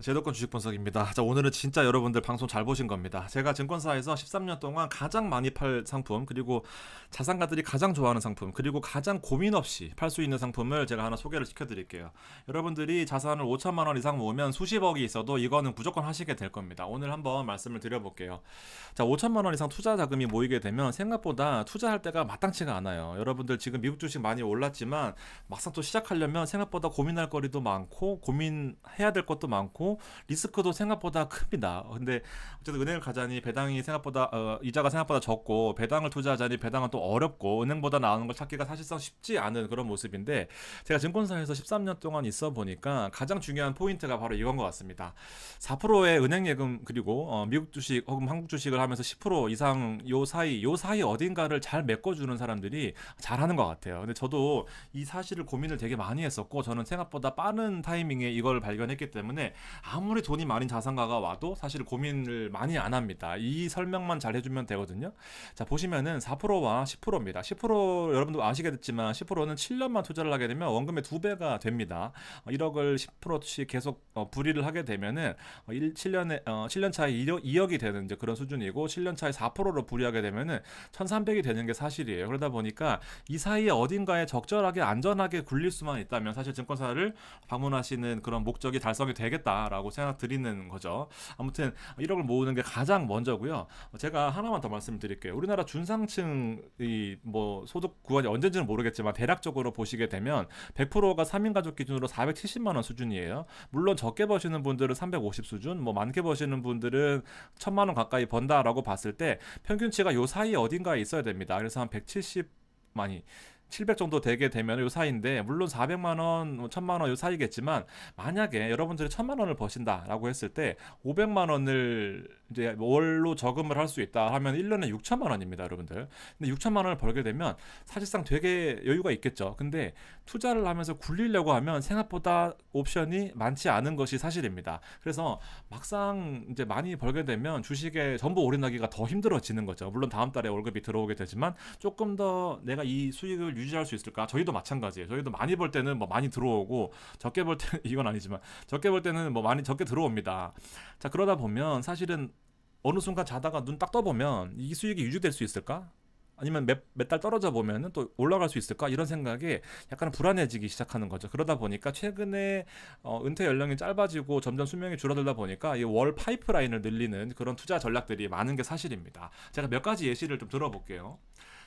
제도권 주식 분석입니다. 자, 오늘은 진짜 여러분들 방송 잘 보신 겁니다. 제가 증권사에서 13년 동안 가장 많이 팔 상품, 그리고 자산가들이 가장 좋아하는 상품, 그리고 가장 고민 없이 팔 수 있는 상품을 제가 하나 소개를 시켜드릴게요. 여러분들이 자산을 5천만 원 이상 모으면 수십억이 있어도 이거는 무조건 하시게 될 겁니다. 오늘 한번 말씀을 드려볼게요. 자, 5천만 원 이상 투자 자금이 모이게 되면 생각보다 투자할 때가 마땅치가 않아요. 여러분들 지금 미국 주식 많이 올랐지만 막상 또 시작하려면 생각보다 고민할 거리도 많고 고민해야 될 것도 많고 리스크도 생각보다 큽니다. 근데 어쨌든 은행을 가자니 배당이 생각보다 이자가 생각보다 적고 배당을 투자하자니 배당은 또 어렵고 은행보다 나오는 걸 찾기가 사실상 쉽지 않은 그런 모습인데, 제가 증권사에서 13년 동안 있어 보니까 가장 중요한 포인트가 바로 이건 것 같습니다. 4%의 은행 예금, 그리고 미국 주식 혹은 한국 주식을 하면서 10% 이상 요 사이 어딘가를 잘 메꿔주는 사람들이 잘하는 것 같아요. 근데 저도 이 사실을 고민을 되게 많이 했었고, 저는 생각보다 빠른 타이밍에 이걸 발견했기 때문에 아무리 돈이 많은 자산가가 와도 사실 고민을 많이 안 합니다. 이 설명만 잘 해주면 되거든요. 자, 보시면은 4%와 10%입니다. 10% 여러분도 아시겠지만 10%는 7년만 투자를 하게 되면 원금의 2배가 됩니다. 1억을 10%씩 계속 불이를 하게 되면은 7년 차에 2억이 되는 이제 그런 수준이고, 7년 차에 4%로 불이하게 되면은 1,300이 되는 게 사실이에요. 그러다 보니까 이 사이에 어딘가에 적절하게 안전하게 굴릴 수만 있다면 사실 증권사를 방문하시는 그런 목적이 달성이 되겠다라고 생각 드리는 거죠. 아무튼 1억을 모으는 게 가장 먼저고요. 제가 하나만 더 말씀을 드릴게요. 우리나라 중상층이 뭐 소득 구간이 언제인지는 모르겠지만 대략적으로 보시게 되면 100%가 3인 가족 기준으로 470만 원 수준이에요. 물론 적게 버시는 분들은 350 수준, 뭐 많게 버시는 분들은 1,000만 원 가까이 번다라고 봤을 때 평균치가 요 사이에 어딘가에 있어야 됩니다. 그래서 한 170, 많이 700 정도 되게 되면 요 사이인데, 물론 400만 원, 1000만 원 요 사이겠지만, 만약에 여러분들이 1000만 원을 버신다라고 했을 때 500만 원을 이제 월로 저금을 할 수 있다 하면 1년에 6천만 원입니다, 여러분들. 근데 6천만 원을 벌게 되면 사실상 되게 여유가 있겠죠. 근데 투자를 하면서 굴리려고 하면 생각보다 옵션이 많지 않은 것이 사실입니다. 그래서 막상 이제 많이 벌게 되면 주식에 전부 올인하기가 더 힘들어지는 거죠. 물론 다음 달에 월급이 들어오게 되지만 조금 더 내가 이 수익을 유지할 수 있을까? 저희도 마찬가지예요. 저희도 많이 벌 때는 뭐 많이 들어오고, 적게 벌 때는 이건 아니지만 적게 벌 때는 뭐 많이 적게 들어옵니다. 자, 그러다 보면 사실은 어느 순간 자다가 눈 딱 떠보면 이 수익이 유지될 수 있을까? 아니면 몇 달 떨어져 보면은 또 올라갈 수 있을까? 이런 생각에 약간 불안해지기 시작하는 거죠. 그러다 보니까 최근에 은퇴 연령이 짧아지고 점점 수명이 줄어들다 보니까 이 월 파이프라인을 늘리는 그런 투자 전략들이 많은 게 사실입니다. 제가 몇 가지 예시를 좀 들어볼게요.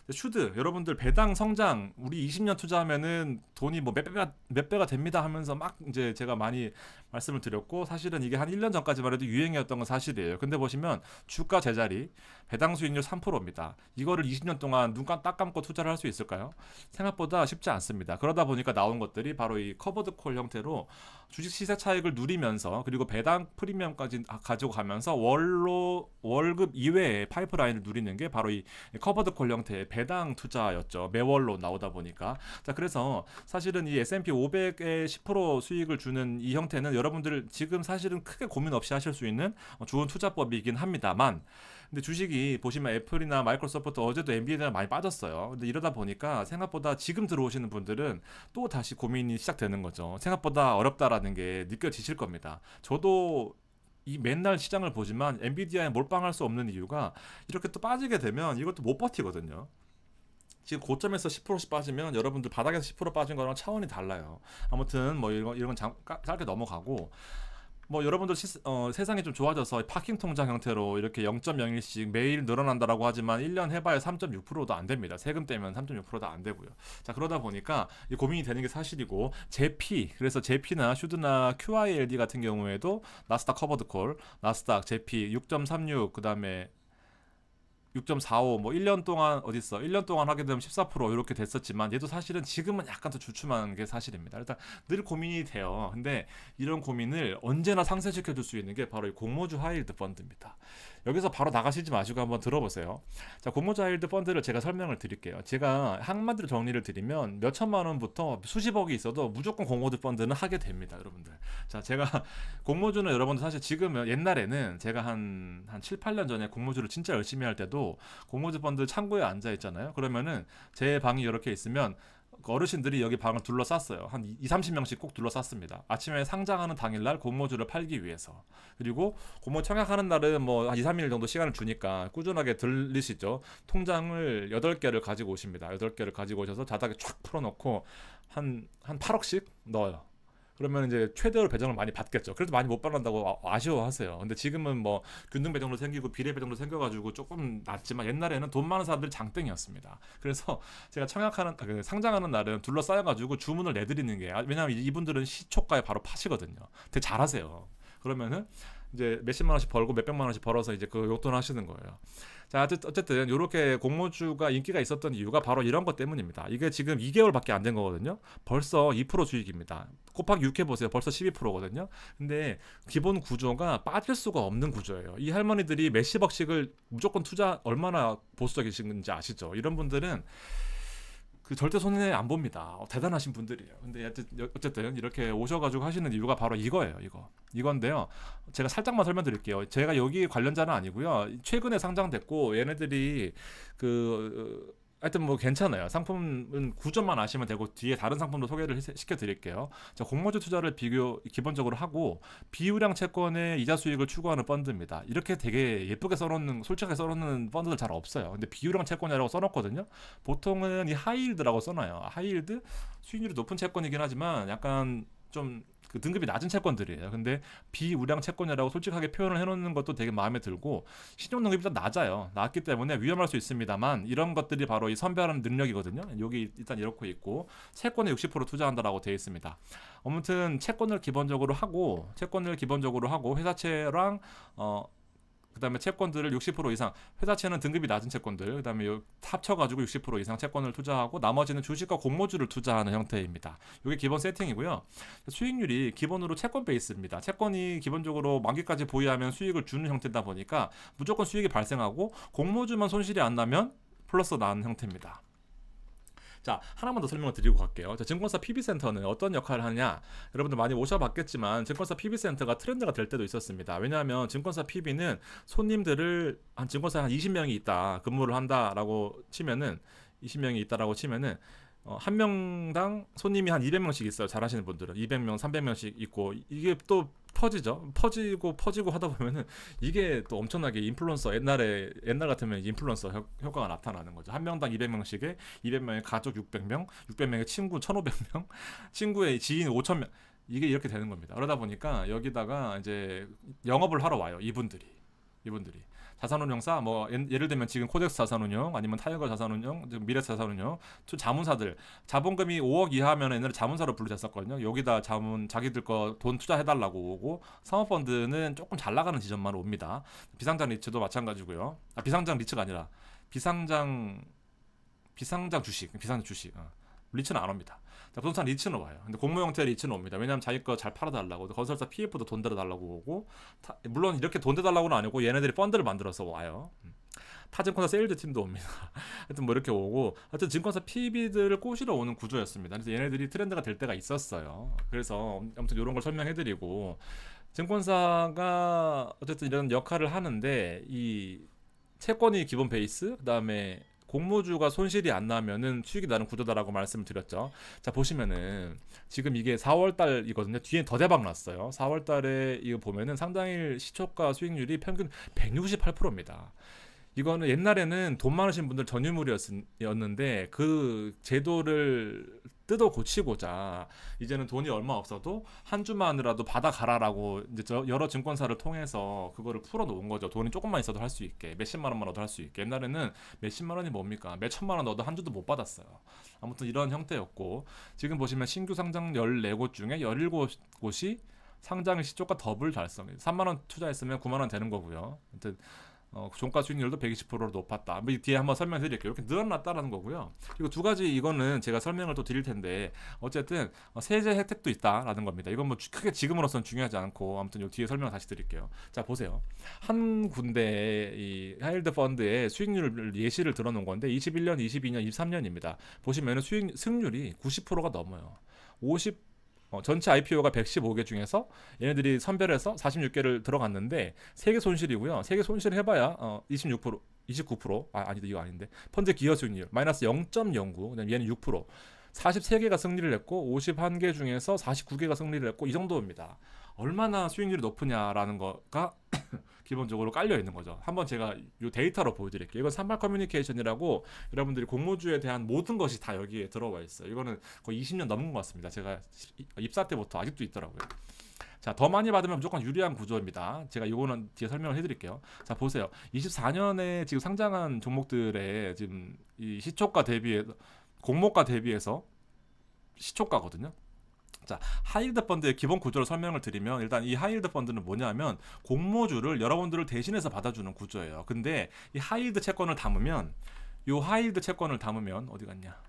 슈드, 여러분들 배당 성장 우리 20년 투자하면은 돈이 뭐 몇 배가 됩니다 하면서 막 이제 제가 많이 말씀을 드렸고, 사실은 이게 한 1년 전까지만 해도 유행이었던 건 사실이에요. 근데 보시면 주가 제자리, 배당 수익률 3%입니다. 이거를 20년 동안 눈 딱 감고 투자를 할 수 있을까요? 생각보다 쉽지 않습니다. 그러다 보니까 나온 것들이 바로 이 커버드 콜 형태로 주식 시세 차익을 누리면서, 그리고 배당 프리미엄까지 가지고 가면서 월급 이외에 파이프라인을 누리는 게 바로 이 커버드 콜 형태의 배당 투자였죠. 매월로 나오다 보니까. 자, 그래서 사실은 이 S&P 500의 10% 수익을 주는 이 형태는 여러분들 지금 사실은 크게 고민 없이 하실 수 있는 좋은 투자법이긴 합니다만, 근데 주식이 보시면 애플이나 마이크로소프트, 어제도 엔비디아가 많이 빠졌어요. 근데 이러다 보니까 생각보다 지금 들어오시는 분들은 또 다시 고민이 시작되는 거죠. 생각보다 어렵다라는 게 느껴지실 겁니다. 저도 이 맨날 시장을 보지만 엔비디아에 몰빵할 수 없는 이유가, 이렇게 또 빠지게 되면 이것도 못 버티거든요. 지금 고점에서 10%씩 빠지면 여러분들 바닥에서 10% 빠진 거랑 차원이 달라요. 아무튼 뭐 이런 건 짧게 넘어가고, 뭐 여러분들 세상이 좀 좋아져서 파킹 통장 형태로 이렇게 0.01씩 매일 늘어난다라고 하지만 1년 해봐야 3.6%도 안 됩니다. 세금 떼면 3.6%도 안 되고요. 자, 그러다 보니까 이 고민이 되는 게 사실이고, 제피, 그래서 제피나 슈드나 QILD 같은 경우에도 나스닥 커버드콜, 나스닥 제피 6.36, 그 다음에 6.45, 뭐 1년 동안 어딨어? 1년 동안 하게 되면 14% 이렇게 됐었지만, 얘도 사실은 지금은 약간 더 주춤한 게 사실입니다. 일단 늘 고민이 돼요. 근데 이런 고민을 언제나 상쇄시켜 줄 수 있는 게 바로 이 공모주 하이힐드 펀드입니다. 여기서 바로 나가시지 마시고 한번 들어보세요. 자, 공모주 하이힐드 펀드를 제가 설명을 드릴게요. 제가 한마디로 정리를 드리면 몇 천만 원부터 수십억이 있어도 무조건 공모주 펀드는 하게 됩니다, 여러분들. 자, 제가 공모주는 여러분들 사실 지금은, 옛날에는 제가 한 7, 8년 전에 공모주를 진짜 열심히 할 때도 공모주 펀드 창고에 앉아 있잖아요. 그러면은 제 방이 이렇게 있으면 어르신들이 여기 방을 둘러쌌어요. 한 2, 30명씩 꼭 둘러쌌습니다. 아침에 상장하는 당일날 공모주를 팔기 위해서. 그리고 공모 청약하는 날은 뭐 한 2, 3일 정도 시간을 주니까 꾸준하게 들리시죠. 통장을 8개를 가지고 오십니다. 8개를 가지고 오셔서 자닥에 쫙 풀어놓고 한 8억씩 넣어요. 그러면 이제 최대로 배정을 많이 받겠죠. 그래도 많이 못 받는다고 아쉬워하세요. 근데 지금은 뭐 균등 배정도 생기고 비례 배정도 생겨가지고 조금 낫지만 옛날에는 돈 많은 사람들이 장땡이었습니다. 그래서 제가 청약하는 상장하는 날은 둘러싸여가지고 주문을 내드리는 게 왜냐하면 이분들은 시초가에 바로 파시거든요. 되게 잘하세요. 그러면은 이제 몇십만 원씩 벌고 몇백만 원씩 벌어서 이제 그 용돈 하시는 거예요. 자, 어쨌든 이렇게 공모주가 인기가 있었던 이유가 바로 이런 것 때문입니다. 이게 지금 2개월밖에 안 된 거거든요. 벌써 2% 수익입니다. 곱하기 6 해보세요. 벌써 12%거든요. 근데 기본 구조가 빠질 수가 없는 구조예요. 이 할머니들이 몇십억씩을 무조건 투자 얼마나 보수적이신지 아시죠? 이런 분들은 그 절대 손해 안 봅니다. 대단하신 분들이에요. 근데 어쨌든 이렇게 오셔가지고 하시는 이유가 바로 이거예요. 이건데요. 제가 살짝만 설명드릴게요. 제가 여기 관련자는 아니고요. 최근에 상장됐고 얘네들이 하여튼 뭐 괜찮아요. 상품은 구조만 아시면 되고 뒤에 다른 상품도 소개를 시켜드릴게요. 자, 공모주 투자를 기본적으로 하고 비유량 채권의 이자 수익을 추구하는 펀드입니다. 이렇게 되게 예쁘게 솔직하게 써놓는 펀드들 잘 없어요. 근데 비유량 채권이라고 써놓거든요. 보통은 이 하이힐드라고 써놔요. 하이힐드 수익률이 높은 채권이긴 하지만 약간 좀 그 등급이 낮은 채권들이에요. 근데 비우량 채권이라고 솔직하게 표현을 해놓는 것도 되게 마음에 들고 신용 능력이 좀 낮아요. 낮기 때문에 위험할 수 있습니다만 이런 것들이 바로 이 선별하는 능력이거든요. 여기 일단 이렇게 있고 채권에 60% 투자한다라고 되어 있습니다. 아무튼 채권을 기본적으로 하고 회사채랑 그다음에 채권들을 60% 이상 회사채는 등급이 낮은 채권들 그다음에 합쳐가지고 60% 이상 채권을 투자하고 나머지는 주식과 공모주를 투자하는 형태입니다. 이게 기본 세팅이고요. 수익률이 기본으로 채권 베이스입니다. 채권이 기본적으로 만기까지 보유하면 수익을 주는 형태다 보니까 무조건 수익이 발생하고 공모주만 손실이 안 나면 플러스 나는 형태입니다. 자, 하나만 더 설명을 드리고 갈게요. 자, 증권사 PB센터는 어떤 역할을 하냐? 여러분들 많이 오셔봤겠지만 증권사 PB센터가 트렌드가 될 때도 있었습니다. 왜냐하면 증권사 PB는 손님들을 증권사에 한 20명이 있다, 근무를 한다라고 치면은 20명이 있다라고 치면은 한 명당 손님이 한 200명씩 있어요. 잘하시는 분들은 200명, 300명씩 있고 이게 또 퍼지고 하다 보면은 이게 또 엄청나게 인플루언서 옛날 같으면 인플루언서 효과가 나타나는 거죠. 한 명당 200명씩에 200명의 가족 600명, 600명의 친구 1,500명, 친구의 지인 5,000명 이게 이렇게 되는 겁니다. 그러다 보니까 여기다가 이제 영업을 하러 와요. 이분들이 자산운용사 뭐 예를 들면 지금 코덱스 자산운용 아니면 타이거 자산운용 미래스 자산운용 자문사들 자본금이 5억 이하면 옛날에 자문사로 불리셨었거든요. 여기다 자기들 거 돈 투자해달라고 오고 사모펀드는 조금 잘 나가는 지점만 옵니다. 비상장 리츠도 마찬가지고요. 비상장 리츠가 아니라 비상장 주식 리츠는 안 옵니다. 자, 부동산 리츠는 와요. 근데 공모 형태의 리츠는 옵니다. 왜냐하면 자기 거 잘 팔아달라고 건설사 PF도 돈 대달라고 오고 물론 이렇게 돈 대달라고는 아니고 얘네들이 펀드를 만들어서 와요. 타증권사 세일즈 팀도 옵니다. 하여튼 뭐 이렇게 오고 하여튼 증권사 PB들을 꼬시러 오는 구조였습니다. 그래서 얘네들이 트렌드가 될 때가 있었어요. 그래서 아무튼 이런 걸 설명해드리고 증권사가 어쨌든 이런 역할을 하는데 이 채권이 기본 베이스 그다음에 공모주가 손실이 안 나면은 수익이 나는 구조다라고 말씀을 드렸죠. 자, 보시면은 지금 이게 4월달이거든요. 뒤엔 더 대박 났어요. 4월달에 이거 보면은 상당일 시초가 수익률이 평균 168%입니다. 이거는 옛날에는 돈 많으신 분들 전유물이었는데 그 제도를 뜯어 고치고자 이제는 돈이 얼마 없어도 한 주만이라도 받아가라라고 이제 여러 증권사를 통해서 그거를 풀어놓은 거죠. 돈이 조금만 있어도 할 수 있게 몇십만 원만 얻어 할 수 있게. 옛날에는 몇십만 원이 뭡니까? 몇천만 원 얻어 한 주도 못 받았어요. 아무튼 이런 형태였고 지금 보시면 신규 상장 14곳 중에 17곳이 상장의 시초가 더블 달성. 3만 원 투자했으면 9만 원 되는 거고요. 아무튼 종가 수익률도 120%로 높았다. 뭐 뒤에 한번 설명드릴게요. 이렇게 늘어났다라는 거고요. 그리고 두 가지 이거는 제가 설명을 또 드릴 텐데 어쨌든 세제 혜택도 있다라는 겁니다. 이건 뭐 크게 지금으로서는 중요하지 않고 아무튼 요 뒤에 설명을 다시 드릴게요. 자, 보세요. 한 군데 이 하이힐드 펀드의 수익률 예시를 들어놓은 건데 21년, 22년, 23년입니다. 보시면은 승률이 90%가 넘어요. 전체 IPO가 115개 중에서 얘네들이 선별해서 46개를 들어갔는데 세계 손실이고요. 세계 손실 해봐야 26%, 29%. 아니다 이거 아닌데 펀드 기여 수익률 마이너스 0.09. 그다음 얘는 6%. 43개가 승리를 했고 51개 중에서 49개가 승리를 했고 이 정도입니다. 얼마나 수익률이 높으냐라는 거가 기본적으로 깔려 있는 거죠. 한번 제가 이 데이터로 보여드릴게요. 이건 산발 커뮤니케이션이라고 여러분들이 공모주에 대한 모든 것이 다 여기에 들어와 있어요. 이거는 거의 20년 넘은 것 같습니다. 제가 입사 때부터 아직도 있더라고요. 자, 더 많이 받으면 무조건 유리한 구조입니다. 제가 이거는 뒤에 설명을 해드릴게요. 자, 보세요. 24년에 지금 상장한 종목들의 지금 이 시초가 대비해서 공모가 대비해서 시초가거든요. 자, 하이힐드 펀드의 기본 구조를 설명을 드리면 일단 이 하이힐드 펀드는 뭐냐면 공모주를 여러분들을 대신해서 받아주는 구조예요. 근데 이 하이힐드 채권을 담으면 요 하이힐드 채권을 담으면 어디 갔냐?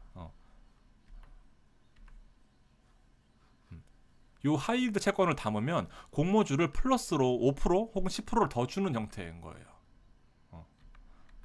요 하이힐드 채권을 담으면 공모주를 플러스로 5% 혹은 10%를 더 주는 형태인 거예요.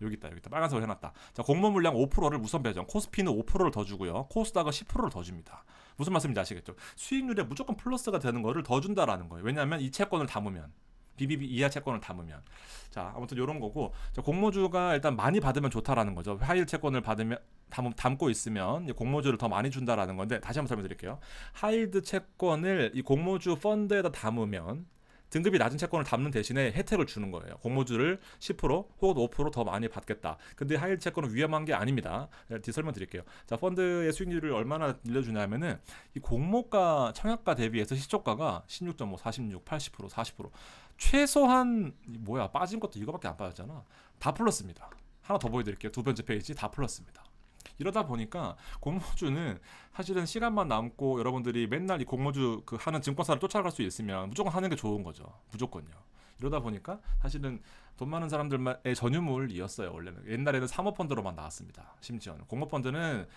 여기 있다 빨간색으로 해놨다. 자, 공모 물량 5%를 우선 배정, 코스피는 5%를 더 주고요, 코스닥은 10%를 더 줍니다. 무슨 말씀인지 아시겠죠? 수익률에 무조건 플러스가 되는 거를 더 준다라는 거예요. 왜냐하면 이 채권을 담으면, BBB 이하 채권을 담으면. 자, 아무튼 이런 거고, 자, 공모주가 일단 많이 받으면 좋다라는 거죠. 하이힐드 채권을 받으면 담고 있으면 공모주를 더 많이 준다라는 건데, 다시 한번 설명드릴게요. 하이힐드 채권을 이 공모주 펀드에다 담으면 등급이 낮은 채권을 담는 대신에 혜택을 주는 거예요. 공모주를 10% 혹은 5% 더 많이 받겠다. 근데 하이힐드 채권은 위험한 게 아닙니다. 뒤 설명드릴게요. 자, 펀드의 수익률을 얼마나 늘려주냐면은 이 공모가 청약가 대비해서 시초가가 16.5, 46, 80%, 40% 최소한 뭐야 빠진 것도 이거밖에 안 빠졌잖아. 다 플러스입니다. 하나 더 보여드릴게요. 두 번째 페이지 다 플러스입니다. 이러다 보니까 공모주는 사실은 시간만 남고 여러분들이 맨날 이 공모주 그 하는 증권사를 쫓아갈 수 있으면 무조건 하는 게 좋은 거죠. 무조건요. 이러다 보니까 사실은 돈 많은 사람들의 전유물이었어요. 원래는 옛날에는 사모펀드로만 나왔습니다. 심지어는 공모펀드는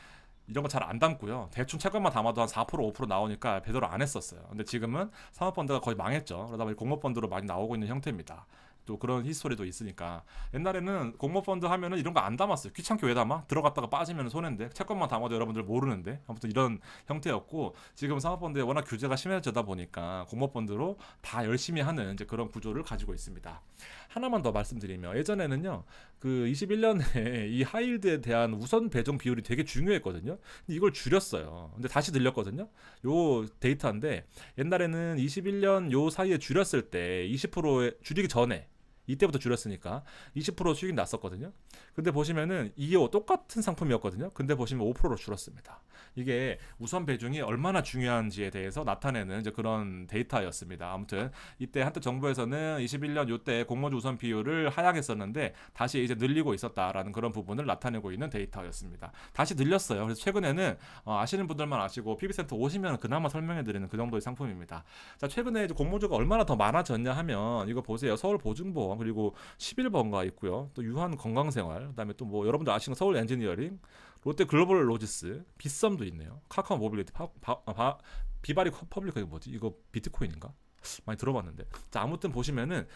이런 거 잘 안 담고요. 대충 채권만 담아도 한 4% 5% 나오니까 배도를 안 했었어요. 근데 지금은 사모펀드가 거의 망했죠. 그러다 보니 공모펀드로 많이 나오고 있는 형태입니다. 또 그런 히스토리도 있으니까. 옛날에는 공모펀드 하면은 이런 거 안 담았어요. 귀찮게 왜 담아? 들어갔다가 빠지면 손해인데, 채권만 담아도 여러분들 모르는데. 아무튼 이런 형태였고, 지금 사모펀드에 워낙 규제가 심해지다 보니까 공모펀드로 다 열심히 하는 이제 그런 구조를 가지고 있습니다. 하나만 더 말씀드리면, 예전에는요 그 21년에 이 하이힐드에 대한 우선 배정 비율이 되게 중요했거든요. 근데 이걸 줄였어요. 근데 다시 늘렸거든요. 요 데이터인데, 옛날에는 21년 요 사이에 줄였을 때 20%에 줄이기 전에, 이때부터 줄였으니까 20% 수익이 났었거든요. 근데 보시면은 이게 똑같은 상품이었거든요. 근데 보시면 5%로 줄었습니다. 이게 우선 배중이 얼마나 중요한지에 대해서 나타내는 이제 그런 데이터였습니다. 아무튼 이때 한때 정부에서는 21년 요때 공모주 우선 비율을 하향했었는데 다시 이제 늘리고 있었다라는 그런 부분을 나타내고 있는 데이터였습니다. 다시 늘렸어요. 그래서 최근에는 아시는 분들만 아시고 PB센터 오시면 그나마 설명해드리는 그 정도의 상품입니다. 자, 최근에 이제 공모주가 얼마나 더 많아졌냐 하면 이거 보세요. 서울보증보험 그리고 11번가 있고요. 또 유한 건강생활, 그다음에 또 뭐 여러분들 아시는 서울 엔지니어링, 롯데 글로벌 로지스, 빗썸도 있네요. 카카오 모빌리티, 비바리 퍼블리크, 이거 뭐지? 이거 비트코인인가? 많이 들어봤는데. 자, 아무튼 보시면은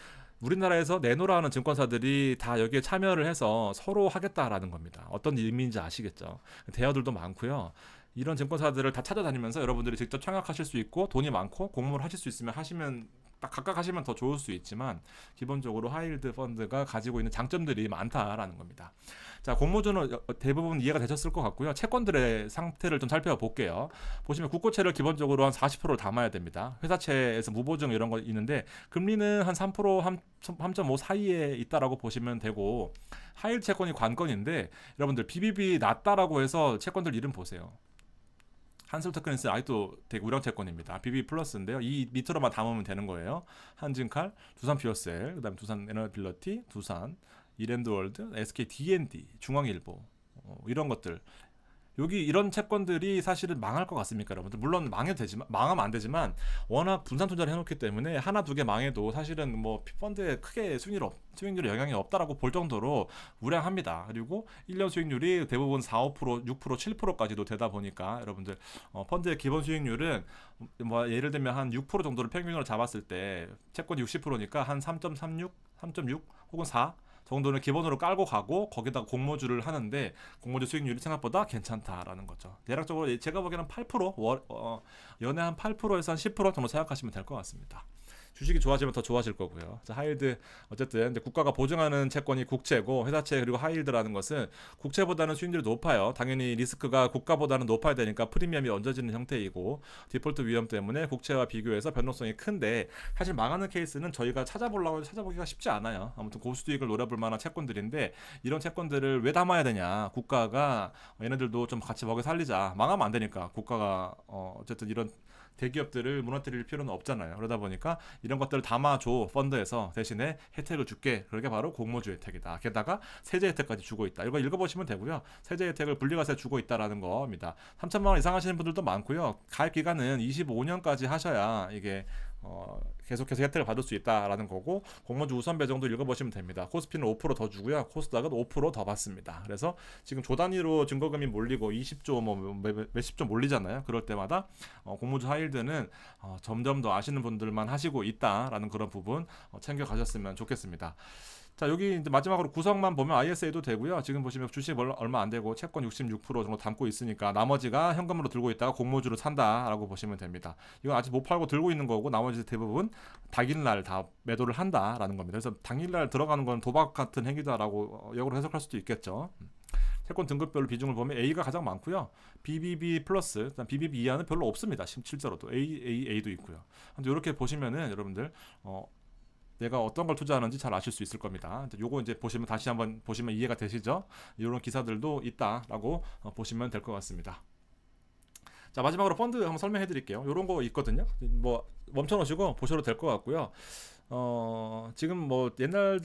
우리나라에서 내놓으라는 증권사들이 다 여기에 참여를 해서 서로 하겠다라는 겁니다. 어떤 의미인지 아시겠죠? 대여들도 많고요. 이런 증권사들을 다 찾아다니면서 여러분들이 직접 청약하실 수 있고, 돈이 많고 공모를 하실 수 있으면 하시면 딱 각각 하시면 더 좋을 수 있지만, 기본적으로 하이힐드 펀드가 가지고 있는 장점들이 많다라는 겁니다. 자, 공모주는 대부분 이해가 되셨을 것 같고요. 채권들의 상태를 좀 살펴볼게요. 보시면 국고채를 기본적으로 한 40%를 담아야 됩니다. 회사채에서 무보증 이런 거 있는데, 금리는 한 3%, 3.5 사이에 있다라고 보시면 되고, 하이힐드 채권이 관건인데, 여러분들 BBB 낮다라고 해서 채권들 이름 보세요. 한솔테크니스 아직도 되게 우량 채권입니다. BB 플러스인데요. 이 밑으로만 담으면 되는 거예요. 한진칼, 두산 퓨어셀, 그다음에 두산 에너빌리티, 두산, 이랜드월드, SK D&D, 중앙일보, 이런 것들. 여기 이런 채권들이 사실은 망할 것 같습니까, 여러분들? 물론 망하면 안 되지만 워낙 분산 투자를 해놓기 때문에 하나 두 개 망해도 사실은 뭐 펀드에 크게 수익률에 영향이 없다라고 볼 정도로 우량합니다. 그리고 1년 수익률이 대부분 4, 5%, 6%, 7%까지도 되다 보니까 여러분들 펀드의 기본 수익률은 뭐 예를 들면 한 6% 정도를 평균으로 잡았을 때 채권이 60%니까 한 3.36, 3.6 혹은 4 정도는 기본으로 깔고 가고, 거기다가 공모주를 하는데 공모주 수익률이 생각보다 괜찮다라는 거죠. 대략적으로 제가 보기에는 8%, 연에 한 8%에서 한 10% 정도 생각하시면 될 것 같습니다. 주식이 좋아지면 더 좋아질 거고요. 자, 하이힐드 어쨌든 근데 국가가 보증하는 채권이 국채고 회사채 그리고 하이힐드라는 것은 국채보다는 수익률이 높아요. 당연히 리스크가 국가보다는 높아야 되니까 프리미엄이 얹어지는 형태이고 디폴트 위험 때문에 국채와 비교해서 변동성이 큰데 사실 망하는 케이스는 저희가 찾아보기가 쉽지 않아요. 아무튼 고수익을 노려볼 만한 채권들인데 이런 채권들을 왜 담아야 되냐? 국가가 얘네들도 좀 같이 먹여 살리자. 망하면 안 되니까 국가가 어쨌든 이런 대기업들을 무너뜨릴 필요는 없잖아요. 그러다 보니까 이런 것들을 담아줘 펀드에서 대신에 혜택을 줄게. 그게 바로 공모주 혜택이다. 게다가 세제 혜택까지 주고 있다. 이거 읽어보시면 되고요. 세제 혜택을 분리과세 주고 있다라는 겁니다. 3천만 원 이상 하시는 분들도 많고요. 가입 기간은 25년까지 하셔야 이게 계속해서 혜택을 받을 수 있다라는 거고 공모주 우선 배정도 읽어보시면 됩니다. 코스피는 5%더 주고요. 코스닥은 5%더 받습니다. 그래서 지금 조 단위로 증거금이 몰리고 20조 몇십 조 몰리잖아요. 그럴 때마다 공모주 하이힐드는 점점 더 아시는 분들만 하시고 있다라는 그런 부분 챙겨 가셨으면 좋겠습니다. 자, 여기 이제 마지막으로 구성만 보면 ISA도 되고요. 지금 보시면 주식 얼마 안 되고 채권 66% 정도 담고 있으니까 나머지가 현금으로 들고 있다가 공모주로 산다라고 보시면 됩니다. 이건 아직 못 팔고 들고 있는 거고 나머지 대부분 당일날 다 매도를 한다라는 겁니다. 그래서 당일날 들어가는 건 도박 같은 행위다라고 역으로 해석할 수도 있겠죠. 채권 등급별로 비중을 보면 A가 가장 많고요. BBB 플러스, BBB 이하는 별로 없습니다. 실제로도 AAA도 있고요. 근데 이렇게 보시면은 여러분들 내가 어떤 걸 투자하는지 잘 아실 수 있을 겁니다. 요거 이제 보시면 다시 한번 보시면 이해가 되시죠? 이런 기사들도 있다라고 보시면 될 것 같습니다. 자, 마지막으로 펀드 한번 설명해 드릴게요. 요런 거 있거든요. 뭐 멈춰 놓으시고 보셔도 될 것 같고요. 지금 뭐 옛날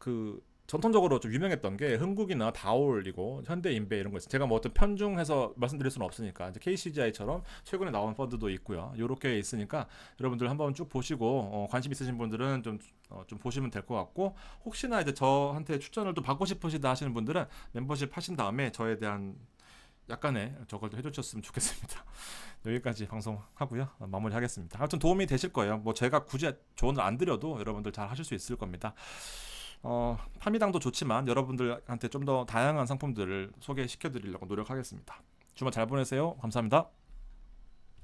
그 전통적으로 좀 유명했던 게 흥국이나 다올이고 현대인베 이런 거 있어요. 제가 뭐 어떤 편중해서 말씀드릴 수는 없으니까 이제 KCGI처럼 최근에 나온 펀드도 있고요. 요렇게 있으니까 여러분들 한번 쭉 보시고 관심 있으신 분들은 좀 보시면 될 것 같고 혹시나 이제 저한테 추천을 또 받고 싶으시다 하시는 분들은 멤버십 하신 다음에 저에 대한 약간의 저걸 좀 해주셨으면 좋겠습니다. 여기까지 방송하고요. 마무리하겠습니다. 하여튼 도움이 되실 거예요. 뭐 제가 굳이 조언을 안 드려도 여러분들 잘 하실 수 있을 겁니다. 판미당도 좋지만 여러분들한테 좀 더 다양한 상품들을 소개시켜 드리려고 노력하겠습니다. 주말 잘 보내세요. 감사합니다.